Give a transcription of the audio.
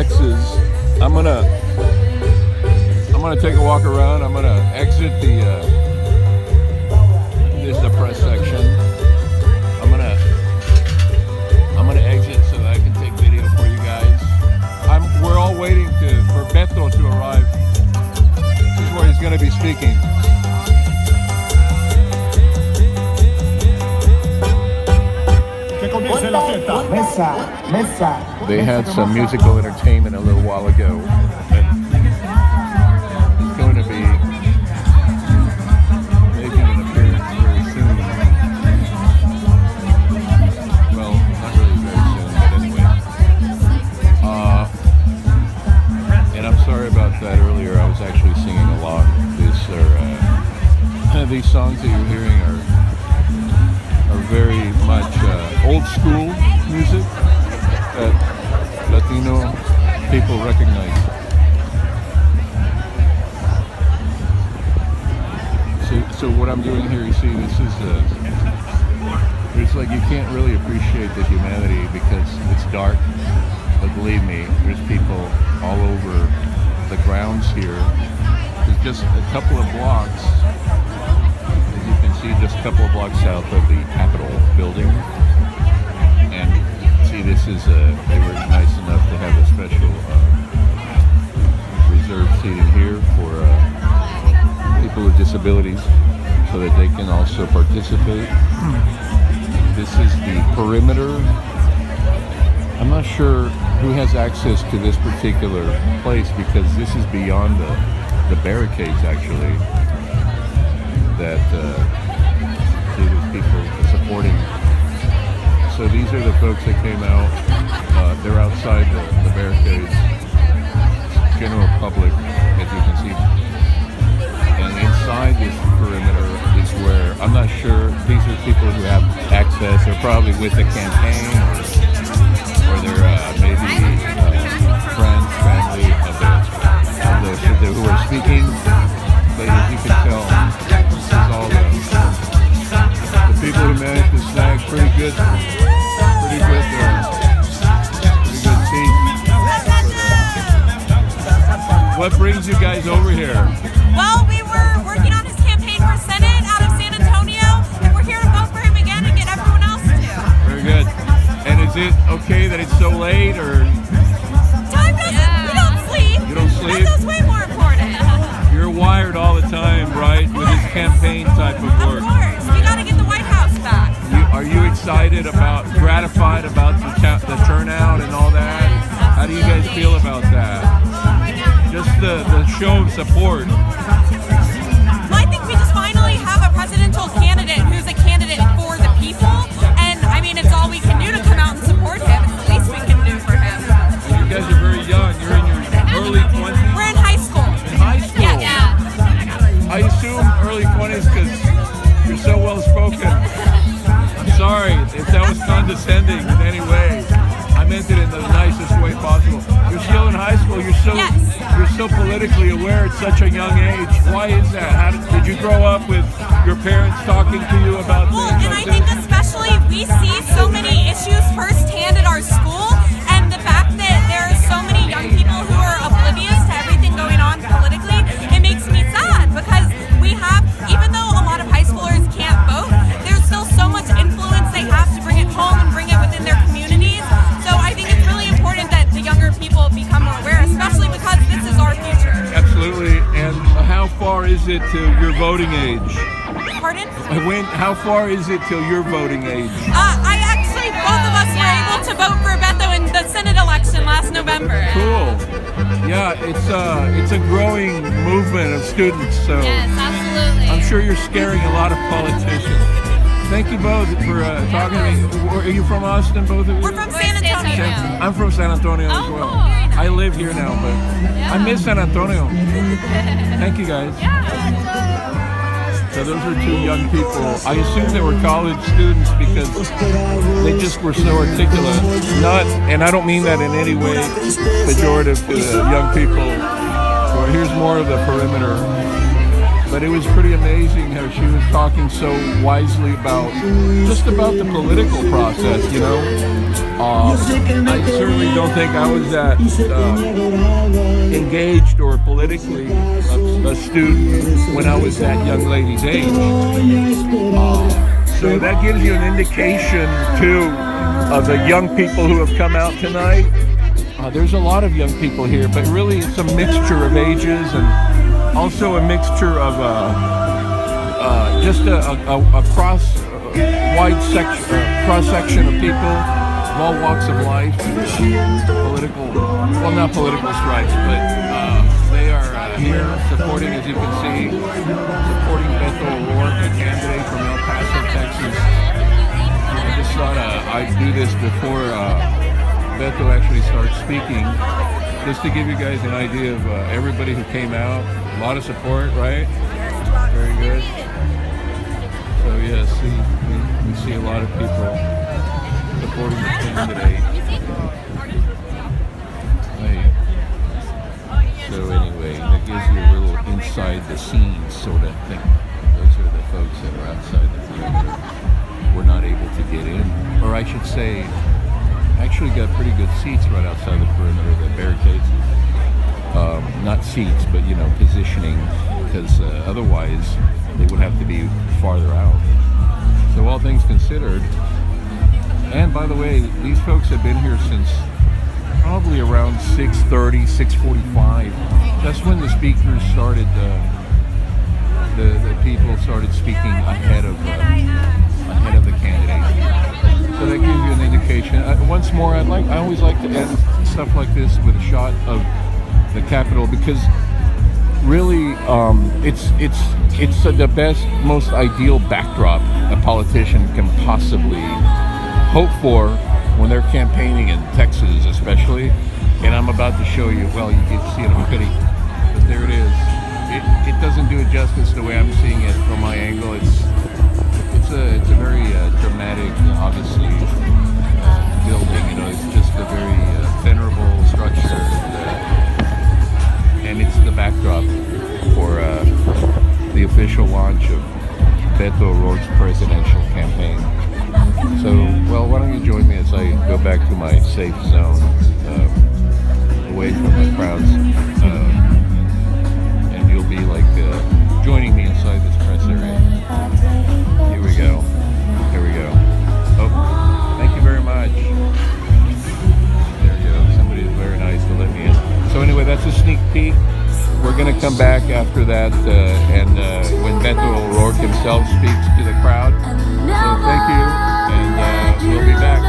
Texas. I'm gonna take a walk around. I'm gonna exit this is the press section. I'm gonna exit so that I can take video for you guys. We're all waiting for Beto to arrive. This is where he's gonna be speaking. They had some musical entertainment a little while ago, and it's going to be making an appearance very soon. Well, not really very soon, but anyway. And I'm sorry about that earlier. I was actually singing along. These songs that you're hearing are very much old school music that Latino people recognize. So what I'm doing here, you see, this is it's like you can't really appreciate the humanity because it's dark, but believe me, there's people all over the grounds here. There's just a couple of blocks. See, just a couple of blocks south of the Capitol building, and see, this is they were nice enough to have a special reserved seating here for people with disabilities so that they can also participate. This is the perimeter. I'm not sure who has access to this particular place because this is beyond the barricades actually that there's people supporting. So these are the folks that came out. They're outside the barricades. General public, as you can see. And inside this perimeter is where, I'm not sure, these are people who have access. They're probably with the campaign or they're maybe friends, family of those who are speaking. But as you can tell, this is all the people who managed to snag pretty good seats. What brings you guys over here? Well, we were working on his campaign for Senate out of San Antonio, and we're here to vote for him again and get everyone else to. Very good. And is it okay that it's so late, or? Time doesn't. We don't sleep. You don't sleep? That's way more important. You're wired all the time, right? With this campaign type of work. Of course. We got to get the White House back. Are you excited gratified about the turnout and all that? How do you guys feel about that? Just the show of support. Well, I think we just finally have a presidential candidate who's a candidate for the people. And, I mean, it's all we can do to come out and support him. It's the least we can do for him. And you guys are very young. You're in your early 20s. We're in high school. In high school? Yeah. I assume early 20s because you're so well spoken. I'm sorry if that was condescending in any way. I meant it in the nicest way possible. You're still in high school. You're so politically aware at such a young age. Why is that? Did you grow up with your parents talking to you about things like and I think especially we see so many issues firsthand at our school, and the fact that there are so many young people who are oblivious to everything going on politically, it makes me sad because we have, even though a lot of high schoolers can't vote, there's still so much influence they have to bring it home and bring it within their communities. So I think it's really important that the younger people become more aware, especially because this is our future. Absolutely. And how far is it to your voting age? Pardon? How far is it till your voting age? Both of us were able to vote for Beto in the Senate election last November. Cool. Yeah, it's a growing movement of students. So yes, absolutely. I'm sure you're scaring a lot of politicians. Thank you both for talking to me. Are you from Austin, both of you? We're from San Antonio. I'm from San Antonio as well. Cool. I live here now, but I miss San Antonio. Thank you, guys. So those are two young people. I assume they were college students because they just were so articulate. And I don't mean that in any way pejorative to young people. So here's more of the perimeter. But it was pretty amazing how she was talking so wisely about just about the political process, you know. I certainly don't think I was that engaged or politically astute when I was that young lady's age. So that gives you an indication, too, of the young people who have come out tonight. There's a lot of young people here, but really it's a mixture of ages and also a mixture of just a cross section of people of all walks of life, not political stripes, but they are here supporting, as you can see, supporting Beto O'Rourke, a candidate from El Paso, Texas. I just thought I'd do this before Beto actually starts speaking, just to give you guys an idea of everybody who came out. A lot of support, right? Very good. So yeah, we see a lot of people supporting the candidate. So anyway, that gives you a little inside the scenes sort of thing. Those are the folks that are outside the perimeter. We're not able to get in, or I should say, actually got pretty good seats right outside the perimeter, the barricades. Not seats, but you know, positioning, because otherwise they would have to be farther out. So all things considered, and by the way, these folks have been here since probably around 6:30, 6:45. That's when the speakers started, the people started speaking ahead of the candidate. So that gives you an indication. Once more, I always like to end stuff like this with a shot of the Capitol, because really it's the best, most ideal backdrop a politician can possibly hope for when they're campaigning in Texas, especially. And I'm about to show you. Well, you can see it already, but there it is. It doesn't do it justice the way I'm seeing it from my angle. It's a very dramatic, obviously, building. You know, it's just a very venerable structure. And it's the backdrop for the official launch of Beto O'Rourke's presidential campaign. So, well, why don't you join me as I go back to my safe zone, away from the crowds, and you'll be like joining me inside this press area. Here we go. Here we go. Oh, thank you very much. There you go. Somebody is very nice to let me in. So anyway, that's a sneak peek. We're going to come back after that, and when Beto O'Rourke himself speaks to the crowd. So thank you, and we'll be back.